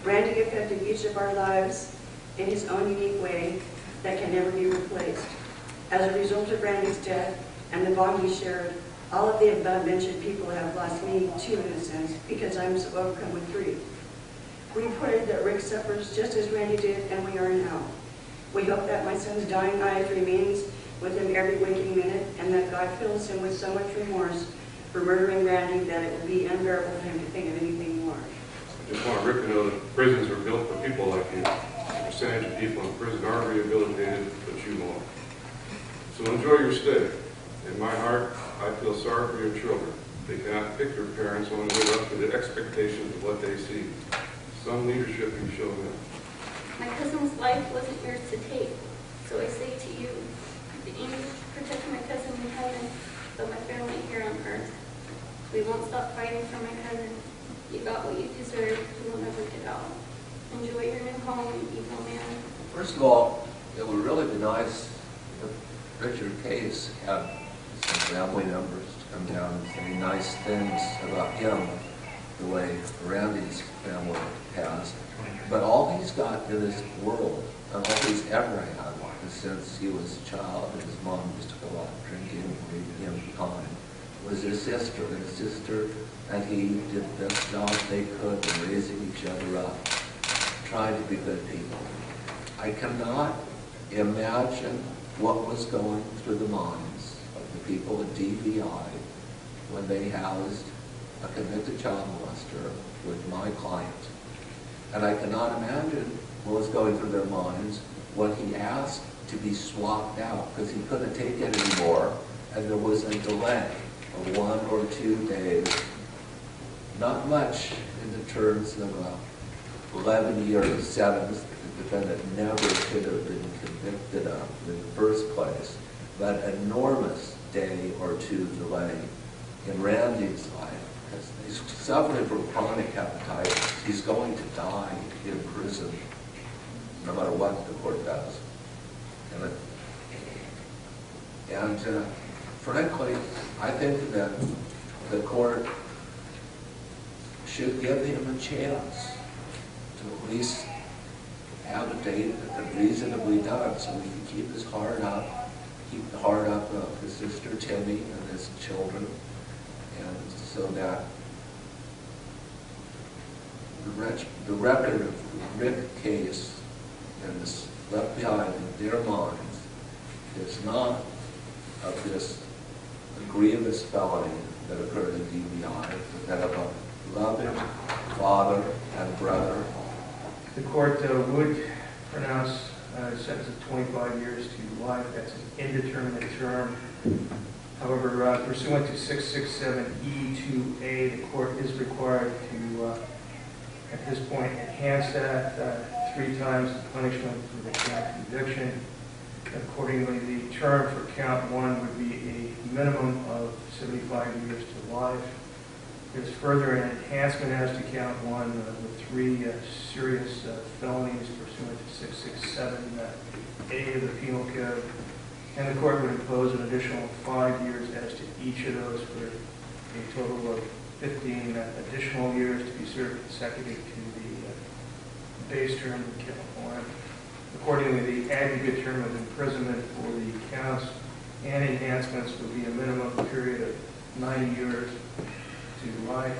Randy affected each of our lives in his own unique way that can never be replaced. As a result of Randy's death and the bond we shared, all of the above-mentioned people have lost me too, in a sense, because I'm so overcome with grief. We pray that Rick suffers just as Randy did, and we are now. We hope that my son's dying life remains with him every waking minute, and that God fills him with so much remorse for murdering Randy that it will be unbearable for him to think of anything more. I just want Rick to know that prisons are built for people like you. The percentage of people in prison are rehabilitated, but you won't. So enjoy your stay. In my heart, I feel sorry for your children. They cannot pick their parents only live up to the expectations of what they see. Some leadership you show them. My cousin's life wasn't yours to take, so I say to you, the angels protect my cousin in heaven, but my family here on earth. We won't stop fighting for my cousin. You got what you deserve. You will never get out. Enjoy your new home, evil man. First of all, it would really be nice if Richard Kase had some family members to come down and say nice things about him the way Randy's family has. But all he's got in this world, and all he's ever had since he was a child and his mom used to go out drinking and leaving him behind, was his sister. And his sister and he did the best job they could in raising each other up, trying to be good people. I cannot imagine what was going through the minds of the people at DVI when they housed a convicted child molester with my client. And I cannot imagine what was going through their minds when he asked to be swapped out because he couldn't take it anymore, and there was a delay of 1 or 2 days. Not much in the terms of 11-year sentence that the defendant never should have been convicted of in the first place, but enormous day or 2 delay in Randy's life. He's suffering from chronic hepatitis. He's going to die in prison, no matter what the court does. And frankly, I think that the court should give him a chance to at least have a date that reasonably done so we can keep his heart up, keep the heart up of his sister Timmy and his children, and so that the record of Rick Kase and is left behind in their minds is not of this grievous felony that occurred in DVI, but that of a loving father and brother. The court would pronounce a sentence of 25 years to life. That's an indeterminate term. However, pursuant to 667E2A, the court is required to, at this point, enhance that 3 times the punishment for the count conviction. Accordingly, the term for count 1 would be a minimum of 75 years to life. There's further an enhancement as to count 1 with 3 serious felonies pursuant to 667A of the Penal Code. And the court would impose an additional 5 years as to each of those for a total of 15 additional years to be served consecutive to the base term of count 1. Accordingly, the aggregate term of imprisonment for the counts and enhancements would be a minimum period of 90 years to life.